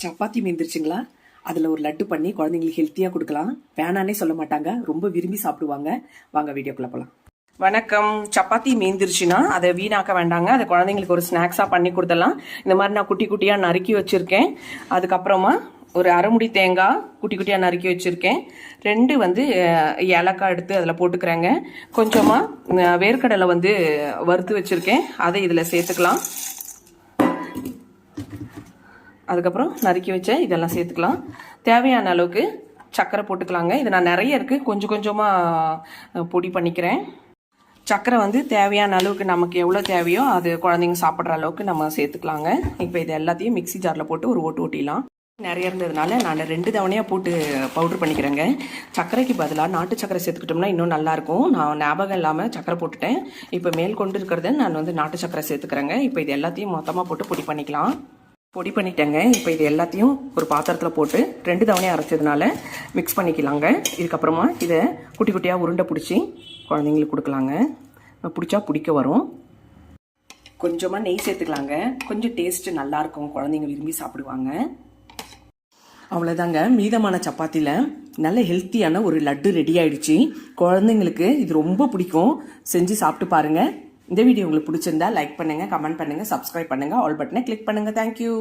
சப்பாத்தி மீந்துருச்சுங்களா? அதில் ஒரு லட்டு பண்ணி குழந்தைங்களுக்கு ஹெல்த்தியாக கொடுக்கலாம். வேணானே சொல்ல மாட்டாங்க, ரொம்ப விரும்பி சாப்பிடுவாங்க. வாங்க வீடியோக்குள்ளே போகலாம். வணக்கம். சப்பாத்தி மீந்துருச்சுன்னா அதை வீணாக்க வேண்டாங்க. அதை குழந்தைங்களுக்கு ஒரு ஸ்நாக்ஸாக பண்ணி கொடுத்துடலாம். இந்த மாதிரி நான் குட்டி குட்டியாக நறுக்கி வச்சுருக்கேன். அதுக்கப்புறமா ஒரு அரைமுடி தேங்காய் குட்டி குட்டியாக நறுக்கி வச்சுருக்கேன். 2 ஏலக்காய் எடுத்து அதில் போட்டுக்கிறேங்க. கொஞ்சமாக வேர்க்கடலை வறுத்து வச்சுருக்கேன், அதை இதில் சேர்த்துக்கலாம். அதுக்கப்புறம் நறுக்கி வச்ச இதெல்லாம் சேர்த்துக்கலாம். தேவையான அளவுக்கு சர்க்கரை போட்டுக்கலாங்க. இது நான் நிறைய இருக்குது, கொஞ்சம் கொஞ்சமாக பொடி பண்ணிக்கிறேன். சர்க்கரை தேவையான அளவுக்கு நமக்கு எவ்வளோ தேவையோ அது குழந்தைங்க சாப்பிட்ற அளவுக்கு நம்ம சேர்த்துக்கலாங்க. இப்போ இது எல்லாத்தையும் மிக்சி ஜாரில் போட்டு ஒரு ஓட்டு ஓட்டிடலாம். நிறைய இருந்ததுனால நான் 2 தவணையாக போட்டு பவுட்ரு பண்ணிக்கிறேங்க. சர்க்கரைக்கு பதிலாக நாட்டு சர்க்கரை சேர்த்துக்கிட்டோம்னா இன்னும் நல்லாயிருக்கும். நான் ஞாபகம் இல்லாமல் சர்க்கரை போட்டுட்டேன். இப்போ மேல் கொண்டு இருக்கிறத நான் நாட்டு சர்க்கரை சேர்த்துக்கிறேங்க. இப்போ இது எல்லாத்தையும் மொத்தமாக போட்டு பொடி பண்ணிக்கலாம். பொடி பண்ணிட்டேங்க. இப்போ இது எல்லாத்தையும் ஒரு பாத்திரத்தில் போட்டு 2 தவணையாக அரைச்சதுனால மிக்ஸ் பண்ணிக்கலாங்க. இதுக்கப்புறமா இதை குட்டி குட்டியாக உருண்டை பிடிச்சி குழந்தைங்களுக்கு கொடுக்கலாங்க. பிடிச்சா பிடிக்க வரும். கொஞ்சமாக நெய் சேர்த்துக்கலாங்க. கொஞ்சம் டேஸ்ட்டு நல்லாயிருக்கும், குழந்தைங்க விரும்பி சாப்பிடுவாங்க. அவ்வளோதாங்க. மீதமான சப்பாத்தியில் நல்ல ஹெல்த்தியான ஒரு லட்டு ரெடி ஆயிடுச்சு. குழந்தைங்களுக்கு இது ரொம்ப பிடிக்கும். செஞ்சு சாப்பிட்டு பாருங்கள். இந்த வீடியோ உங்களுக்கு பிடிச்சிருந்தா லைக் பண்ணுங்கள், கமெண்ட் பண்ணுங்கள், சப்ஸ்கிரைப் பண்ணுங்கள், ஆல் பட்டனை கிளிக் பண்ணுங்கள். தேங்க்யூ.